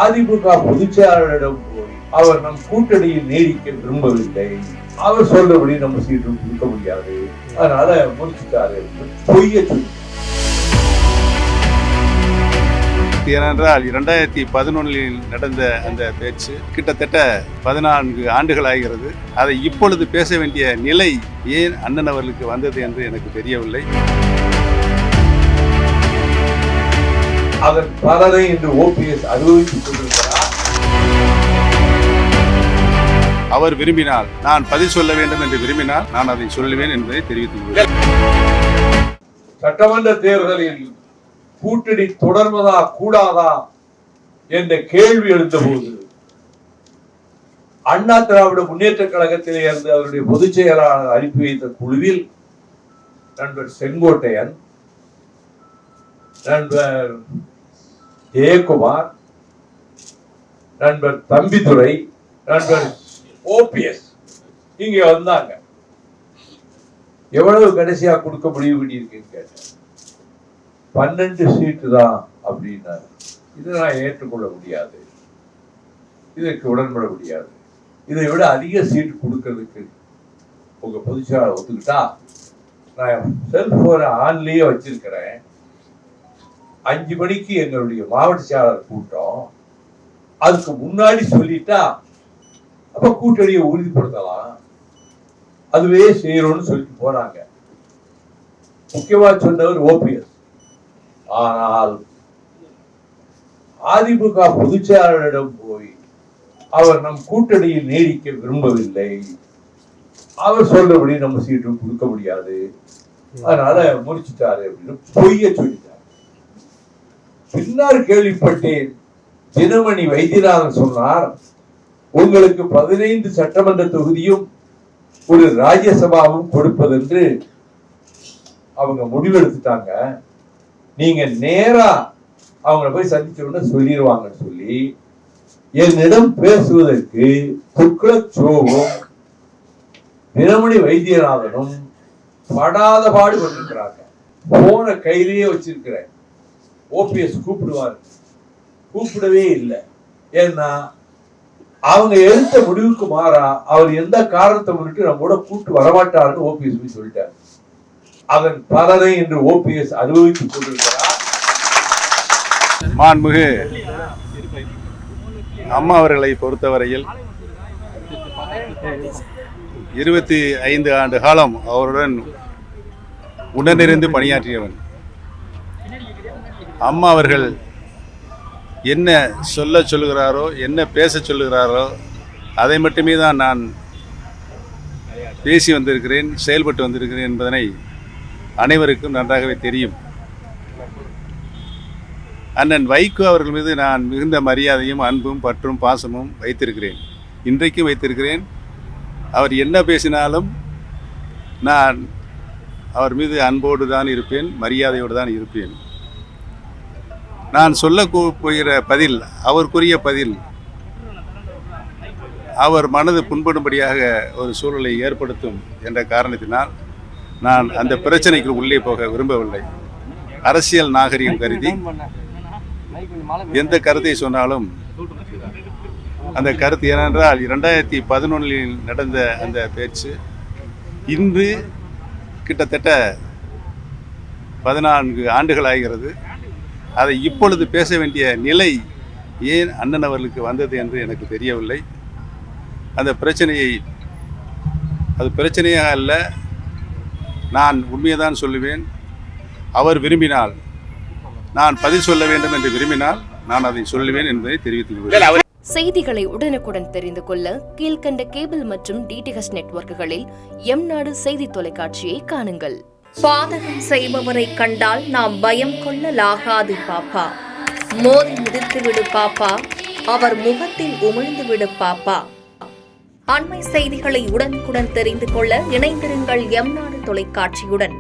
அதிமுக பொதுச்செயலாளரிடம் போய் அவர் நம் கூட்டணியில் நீடிக்க விரும்பவில்லை, அவர் சொல்றபடி நம்ம சீட்டும் கொடுக்க முடியாது, அதனால முடிச்சுட்டாரு பொய்ய சொல்லி. ஏனென்றால் 2011 நடந்த அந்த பேச்சு கிட்டத்தட்ட 14 ஆண்டுகள் ஆகிறது. அதை இப்பொழுது பேச வேண்டிய நிலை ஏன் அண்ணன் அவர்களுக்கு வந்தது என்று எனக்கு தெரியவில்லை. அதன் பலனை இன்று ஓபிஎஸ் அனுபவித்துக் கொண்டிருக்கிறார். அவர் விரும்பினால், நான் பதில் சொல்ல வேண்டும் என்று விரும்பினால் நான் அதை சொல்லுவேன் என்பதை தெரிவித்துக் கொள்கிறேன். சட்டமன்ற தேர்தலில் கூட்டணி தொடர்வதா கூடாதா என்ற கேள்வி எழுந்தபோது அண்ணா திராவிட முன்னேற்ற கழகத்திலே இருந்து அவருடைய பொதுச் செயலாளர் அனுப்பி வைத்த குழுவில் நண்பர் செங்கோட்டையன், நண்பர் ஜெயக்குமார், நண்பர் தம்பிதுரை, நண்பர் ஓபிஎஸ் இங்க வந்தாங்க. எவ்வளவு கடைசியா கொடுக்க முடிவு பண்ணியிருக்கேன்னு கேட்டேன். 12 சீட்டு தான் அப்படின்னாரு. இதை நான் ஏற்றுக்கொள்ள முடியாது, இதற்கு உடன்பட முடியாது. இதை விட அதிக சீட்டு கொடுக்கறதுக்கு உங்க பொதுச்செயலாளர் ஒத்துக்கிட்டா, நான் செல்போனை ஆன்லயே வச்சிருக்கிறேன், 5 மணிக்கு எங்களுடைய மாவட்ட செயலாளர் கூட்டம், அதுக்கு முன்னாடி சொல்லிட்டா அப்ப கூட்டணியை உறுதிப்படுத்தலாம், அதுவே செய்யணும்னு சொல்லிட்டு போறாங்க. முக்கியமா சொன்னவர் ஓபிஎஸ். ஆனால் அதிமுக பொதுச்செயலாளரிடம் போய் அவர் நம் கூட்டணியில் நீடிக்க விரும்பவில்லை, அவர் சொல்றபடி நம்ம சீட்டும் கொடுக்க முடியாது, அதனால முடிச்சுட்டாரு அப்படின்னு பொய்ய சொல்லிட்டார். பின்னர் கேள்விப்பட்டேன், தினமணி வைத்தியநாதன் சொன்னார், உங்களுக்கு 15 சட்டமன்ற தொகுதியும் ஒரு ராஜ்யசபாவும் கொடுப்பதென்று அவங்க முடிவெடுத்துட்டாங்க, நீங்க நேரா அவங்கள போய் சந்திச்ச உடனே சொல்லிடுவாங்கன்னு சொல்லி என்னிடம் பேசுவதற்கு துக்ளக்சோவும் தினமணி வைத்தியநாதனும் படாத பாடு பண்ணிருக்கிறாங்க. போன கையிலேயே வச்சிருக்கிறேன். ஓபிஎஸ் கூப்பிடுவாரு, கூப்பிடவே இல்லை. ஏன்னா அவங்க எடுத்த முடிவுக்கு மாறா அவர் எந்த காரணத்தை முன்னிட்டு நம்மோட கூட்டு வரமாட்டாருன்னு ஓபிஎஸ் சொல்லிட்டாரு. அதன் பலனை இன்று ஓபிஎஸ் அனுபவித்துக் கொண்டிருக்கிறார். மாண்புமிகு அம்மா அவர்களை பொறுத்தவரையில் 25 ஆண்டு காலம் அவருடன் உடனிருந்து பணியாற்றியவன். அம்மா அவர்கள் என்ன சொல்லுகிறாரோ, என்ன பேச சொல்லுகிறாரோ அதை மட்டுமே தான் நான் பேசி வந்திருக்கிறேன், செயல்பட்டு வந்திருக்கிறேன் என்பதனை அனைவருக்கும் நன்றாகவே தெரியும். அண்ணன் வைகோ அவர்கள் மீது நான் மிகுந்த மரியாதையும் அன்பும் பற்றும் பாசமும் வைத்திருக்கிறேன், இன்றைக்கும் வைத்திருக்கிறேன். அவர் என்ன பேசினாலும் நான் அவர் மீது அன்போடு தான் இருப்பேன், மரியாதையோடு தான் இருப்பேன். நான் சொல்ல போகிற பதில், அவருக்குரிய பதில், அவர் மனது புண்படும்படியாக ஒரு சூழலை ஏற்படுத்தும் என்ற காரணத்தினால் நான் அந்த பிரச்சனைக்கு உள்ளே போக விரும்பவில்லை. அரசியல் நாகரிகம் கருதி எந்த கருத்தை சொன்னாலும் அந்த கருத்து, ஏனென்றால் 2011 நடந்த அந்த பேச்சு இன்று கிட்டத்தட்ட 14 ஆண்டுகள் ஆகிறது. அதை இப்பொழுது பேச வேண்டிய நிலை ஏன் அண்ணன் அவர்களுக்கு வந்தது என்று எனக்கு தெரியவில்லை. அந்த பிரச்சனையை, அது பிரச்சனையாக அல்ல, நான் உண்மையை தான் சொல்லுவேன். அவர் விரும்பினால், நான் பதில் சொல்ல வேண்டும் என்று விரும்பினால் நான் அதை சொல்லுவேன் என்பதை தெரிவித்துக் கொள்கிறேன். செய்திகளை உடனுக்குடன் தெரிந்து கொள்ள கீழ்கண்ட கேபிள் மற்றும் டிடிஎச் நெட்வொர்க்குகளில் எம்நாடு செய்தி தொலைக்காட்சியை காணுங்கள். பாதகம் செய்பவரை கண்டால் நாம் பயம் கொள்ளலாகாது பாப்பா, மோதி மிதித்து விடு பாப்பா, அவர் முகத்தில் உமிழ்ந்து விடு பாப்பா. அண்மை செய்திகளை உடனுக்குடன் தெரிந்து கொள்ள இணைந்திருங்கள் எம்நாடு தொலைக்காட்சியுடன்.